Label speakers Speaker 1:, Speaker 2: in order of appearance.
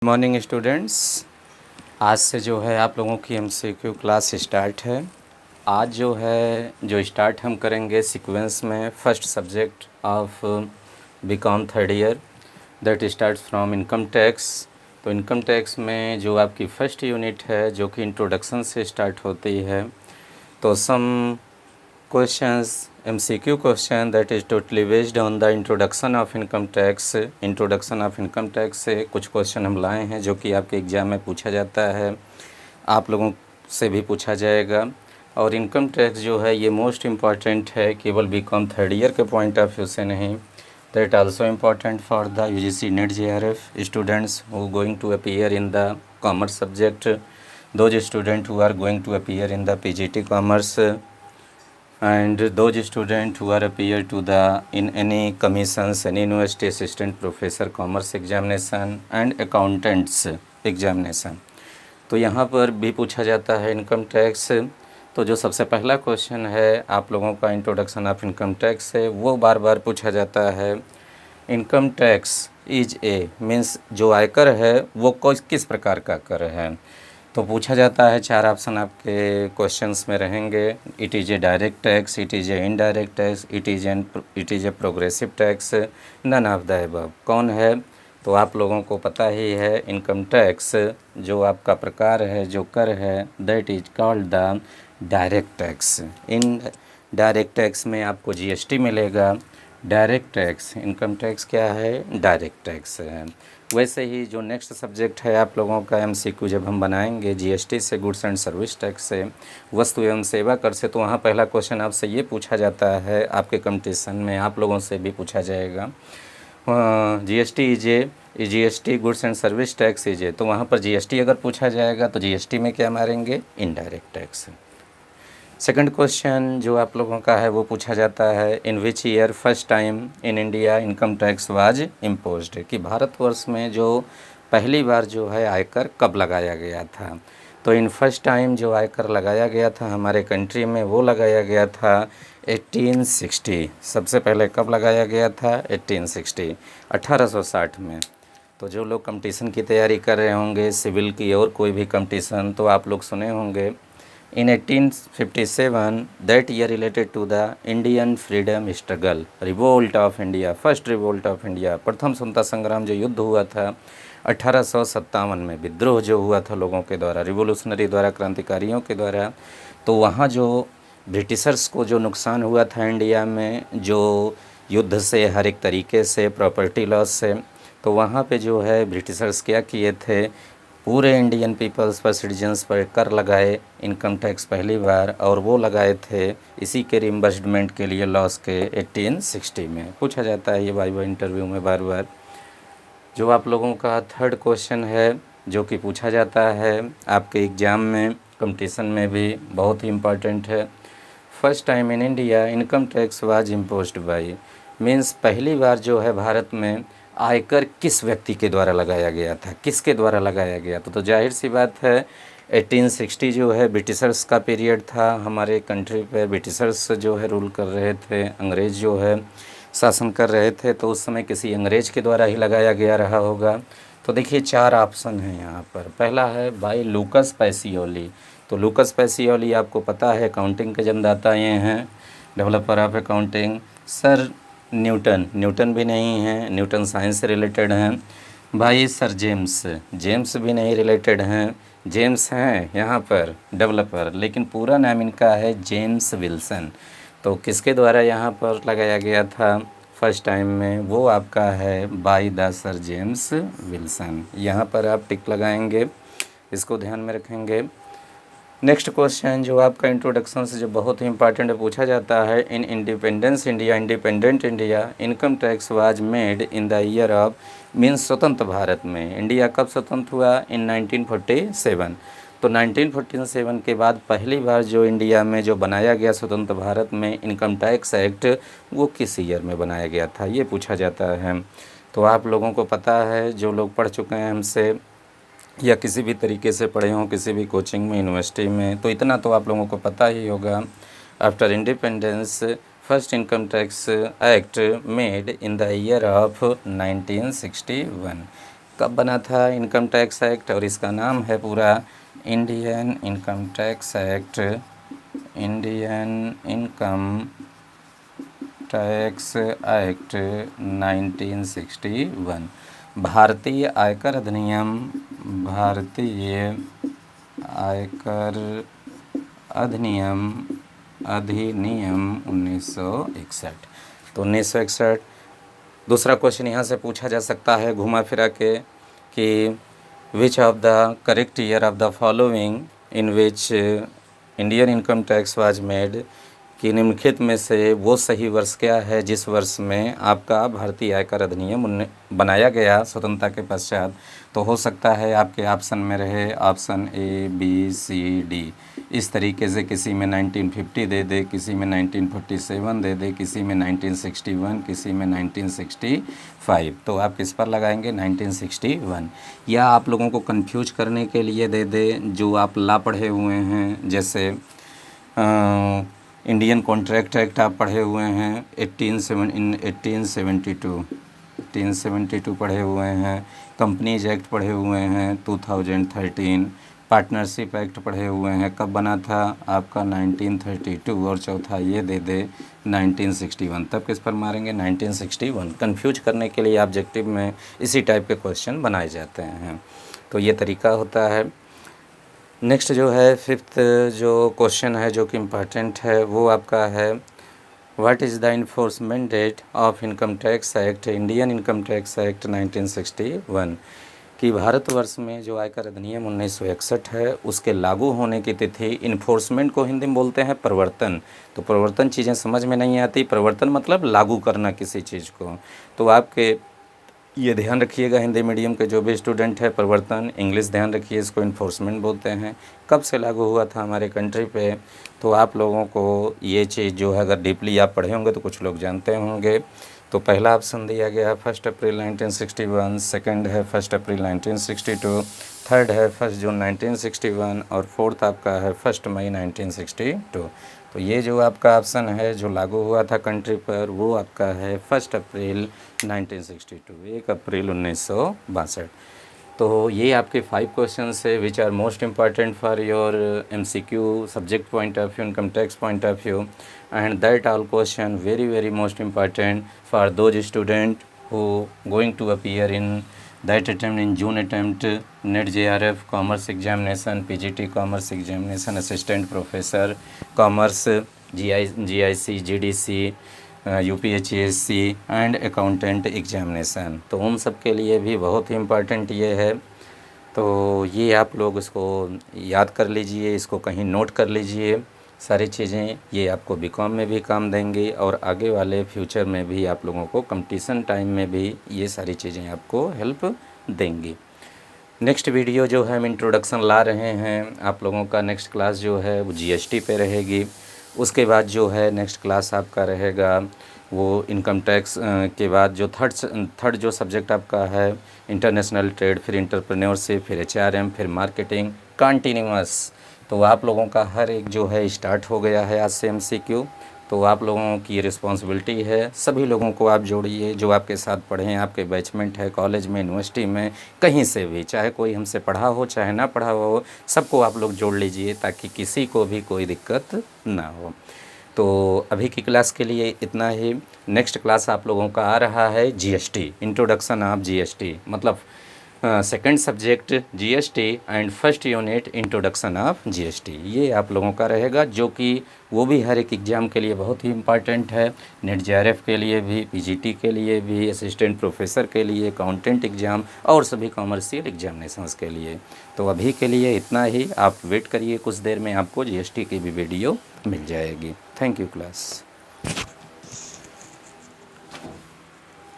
Speaker 1: Morning students. आज से जो है आप लोगों की एमसीक्यू क्लास स्टार्ट है। आज जो स्टार्ट हम करेंगे सीक्वेंस में first subject of BCom third year that starts from income tax. तो इनकम टैक्स में जो आपकी फ़र्स्ट यूनिट है जो कि इंट्रोडक्शन से स्टार्ट होती है, तो सम questions MCQ question that is totally based on the introduction of income tax। Introduction of income tax से कुछ क्वेश्चन हम लाए हैं जो कि आपके एग्ज़ाम में पूछा जाता है, आप लोगों से भी पूछा जाएगा। और इनकम टैक्स जो है ये मोस्ट इम्पॉर्टेंट है, केवल बीकॉम थर्ड ईयर के पॉइंट ऑफ व्यू से नहीं, that also important for the UGC net JRF students who going to appear in the commerce subject, those student who are going to appear in the PGT commerce, and those students who are appear to the in any commissions, any university assistant professor commerce examination and accountants examination। तो यहाँ पर भी पूछा जाता है income tax. तो जो सबसे पहला क्वेश्चन है आप लोगों का इंट्रोडक्शन ऑफ इनकम टैक्स से, वो बार बार पूछा जाता है। Income tax is a means जो आयकर है वो किस प्रकार का कर है। तो पूछा जाता है, चार ऑप्शन आपके क्वेश्चंस में रहेंगे। It is a direct tax, it is a indirect tax, it is a progressive tax, none of the above. कौन है? तो आप लोगों को पता ही है, इनकम टैक्स जो आपका प्रकार है, जो कर है, that is called the direct tax. In direct tax में आपको GST मिलेगा। डायरेक्ट टैक्स, इनकम टैक्स क्या है? डायरेक्ट टैक्स है। वैसे ही जो नेक्स्ट सब्जेक्ट है आप लोगों का MCQ जब हम बनाएंगे GST से, गुड्स एंड सर्विस टैक्स से, वस्तु एवं सेवा कर से, तो वहाँ पहला क्वेश्चन आपसे ये पूछा जाता है, आपके कंपटीशन में आप लोगों से भी पूछा जाएगा। GST goods and service tax is a, तो वहाँ पर GST अगर पूछा जाएगा तो GST में क्या मारेंगे? Indirect tax. सेकंड क्वेश्चन जो आप लोगों का है वो पूछा जाता है, in which year first time in India income tax was imposed, कि भारतवर्ष में जो पहली बार जो है आयकर कब लगाया गया था। तो इन फर्स्ट टाइम जो आयकर लगाया गया था हमारे कंट्री में वो लगाया गया था 1860। सबसे पहले कब लगाया गया था? 1860, 1860 में। तो जो लोग कंपटीशन की तैयारी कर रहे होंगे, सिविल की और कोई भी कंपटीशन, तो आप लोग सुने होंगे In 1857, that year related to the Indian freedom struggle, revolt of India, first revolt of India, प्रथम स्वतंत्रता संग्राम जो युद्ध हुआ था 1857 में, विद्रोह जो हुआ था लोगों के द्वारा, रिवोल्यूशनरी द्वारा, क्रांतिकारियों के द्वारा। तो वहाँ जो ब्रिटिशर्स को जो नुकसान हुआ था इंडिया में, जो युद्ध से, हर एक तरीके से, प्रॉपर्टी लॉस से, तो वहाँ पे जो है ब्रिटिशर्स क्या किए थे, पूरे इंडियन पीपल्स पर, सिटीजन्स पर कर लगाए इनकम टैक्स पहली बार, और वो लगाए थे इसी के रिम्बर्समेंट के लिए लॉस के 1860 में। पूछा जाता है ये वाइवा इंटरव्यू में बार बार। जो आप लोगों का थर्ड क्वेश्चन है जो कि पूछा जाता है आपके एग्ज़ाम में, कंपटीशन में भी बहुत ही इम्पॉर्टेंट है। First time in India income tax was imposed by, means पहली बार जो है भारत में आयकर किस व्यक्ति के द्वारा लगाया गया था, किसके द्वारा लगाया गया था। तो जाहिर सी बात है 1860 जो है ब्रिटिशर्स का पीरियड था, हमारे कंट्री पे ब्रिटिशर्स जो है रूल कर रहे थे, अंग्रेज़ जो है शासन कर रहे थे, तो उस समय किसी अंग्रेज़ के द्वारा ही लगाया गया रहा होगा। तो देखिए चार ऑप्शन हैं यहाँ पर। पहला है बाई लूकस पैसियोली। तो लूकस पैसियोली आपको पता है अकाउंटिंग के जन्मदाता ये हैं, developer of accounting. Sir Newton भी नहीं हैं, न्यूटन साइंस से रिलेटेड हैं। भाई सर जेम्स भी नहीं रिलेटेड हैं। जेम्स हैं यहाँ पर डेवलपर, लेकिन पूरा नाम इनका है जेम्स विल्सन। तो किसके द्वारा यहाँ पर लगाया गया था फर्स्ट टाइम में? वो आपका है by the sir James Wilson. यहाँ पर आप टिक लगाएंगे, इसको ध्यान में रखेंगे। नेक्स्ट क्वेश्चन जो आपका इंट्रोडक्शन से जो बहुत ही इंपॉर्टेंट पूछा जाता है, in independent India income tax was made in the year of, means स्वतंत्र भारत में इंडिया कब स्वतंत्र हुआ? इन 1947। तो 1947 के बाद पहली बार जो इंडिया में जो बनाया गया स्वतंत्र भारत में इनकम टैक्स एक्ट, वो किस ईयर में बनाया गया था, ये पूछा जाता है। तो आप लोगों को पता है, जो लोग पढ़ चुके हैं हमसे या किसी भी तरीके से पढ़े हों किसी भी कोचिंग में, यूनिवर्सिटी में, तो इतना तो आप लोगों को पता ही होगा। After independence first income tax act made in the year of 1961। कब बना था इनकम टैक्स एक्ट, और इसका नाम है पूरा Indian income tax act, Indian income tax act 1961, भारतीय आयकर अधिनियम, भारतीय आयकर अधिनियम 1961। तो 1961। दूसरा क्वेश्चन यहाँ से पूछा जा सकता है घुमा फिरा के कि which of the correct year of the following in which Indian income tax was made, कि निम्नलिखित में से वो सही वर्ष क्या है जिस वर्ष में आपका भारतीय आयकर अधिनियम बनाया गया स्वतंत्रता के पश्चात। तो हो सकता है आपके ऑप्शन में रहे option A, B, C, D. इस तरीके से किसी में 1950 दे दे, किसी में 1947 दे दे, किसी में 1961, किसी में 1965। तो आप किस पर लगाएंगे? 1961। या आप लोगों को कंफ्यूज करने के लिए दे दे जो आप ला पढ़े हुए हैं, जैसे इंडियन कॉन्ट्रैक्ट एक्ट आप पढ़े हुए हैं 1872 पढ़े हुए हैं, कंपनीज एक्ट पढ़े हुए हैं 2013, पार्टनरशिप एक्ट पढ़े हुए हैं, कब बना था आपका 1932, और चौथा ये दे दे 1961। तब किस पर मारेंगे? 1961। कंफ्यूज करने के लिए ऑब्जेक्टिव में इसी टाइप के क्वेश्चन बनाए जाते हैं, तो ये तरीका होता है। नेक्स्ट जो है फिफ्थ जो क्वेश्चन है जो कि इम्पॉर्टेंट है वो आपका है what is the enforcement date of income tax act, Indian income tax act 1961, कि भारतवर्ष में जो आयकर अधिनियम 1961 है उसके लागू होने की तिथि। इन्फोर्समेंट को हिंदी में बोलते हैं प्रवर्तन। तो प्रवर्तन चीज़ें समझ में नहीं आती, प्रवर्तन मतलब लागू करना किसी चीज़ को। तो आपके ये ध्यान रखिएगा, हिंदी मीडियम के जो भी स्टूडेंट है, प्रवर्तन इंग्लिश ध्यान रखिए, इसको इन्फोर्समेंट बोलते हैं। कब से लागू हुआ था हमारे कंट्री पे, तो आप लोगों को ये चीज़ जो है अगर डीपली आप पढ़े होंगे तो कुछ लोग जानते होंगे। तो पहला ऑप्शन दिया गया है 1 अप्रैल 1961, सेकंड है 1 अप्रैल 1962, थर्ड है 1 जून 1961 और फोर्थ आपका है 1 मई 1962। तो ये जो आपका ऑप्शन है जो लागू हुआ था कंट्री पर वो आपका है 1 अप्रैल 1962, 1 अप्रैल 1962। तो ये आपके 5 क्वेश्चंस है which are most important for your MCQ subject point of view, income tax point of view, and that all question very most important for those student who going to appear in that attempt in June attempt NET JRF commerce examination, PGT commerce examination, assistant professor commerce, GIC GDC, UPHSC and accountant examination. तो उन सब के लिए भी बहुत ही important ये है। तो ये आप लोग इसको याद कर लीजिए, इसको कहीं नोट कर लीजिए। सारी चीज़ें ये आपको बीकॉम में भी काम देंगी और आगे वाले फ्यूचर में भी आप लोगों को कंपटीशन टाइम में भी ये सारी चीज़ें आपको हेल्प देंगी। नेक्स्ट वीडियो जो है हम इंट्रोडक्शन ला रहे हैं, आप लोगों का नेक्स्ट क्लास जो है वो GST पे रहेगी। उसके बाद जो है नेक्स्ट क्लास आपका रहेगा वो इनकम टैक्स के बाद जो थर्ड जो सब्जेक्ट आपका है इंटरनेशनल ट्रेड, फिर इंटरप्रेन्योरशिप, फिर HRM, फिर मार्केटिंग कंटिन्यूअस। तो आप लोगों का हर एक जो है स्टार्ट हो गया है आज से MCQ। तो आप लोगों की रिस्पॉन्सिबिलिटी है, सभी लोगों को आप जोड़िए जो आपके साथ पढ़े हैं, आपके बैचमेंट है, कॉलेज में, यूनिवर्सिटी में, कहीं से भी, चाहे कोई हमसे पढ़ा हो चाहे ना पढ़ा हो, सबको आप लोग जोड़ लीजिए ताकि किसी को भी कोई दिक्कत ना हो। तो अभी की क्लास के लिए इतना ही। नेक्स्ट क्लास आप लोगों का आ रहा है GST, इंट्रोडक्शन ऑफ GST, मतलब second subject GST and first unit introduction of GST, ये आप लोगों का रहेगा, जो कि वो भी हर एक एग्ज़ाम के लिए बहुत ही इम्पॉर्टेंट है। NET JRF के लिए भी, PGT के लिए भी, असिस्टेंट प्रोफेसर के लिए, अकाउंटेंट एग्ज़ाम और सभी कॉमर्शियल एग्जामिनेशंस के लिए। तो अभी के लिए इतना ही, आप वेट करिए, कुछ देर में आपको GST की भी वीडियो मिल जाएगी। Thank you class.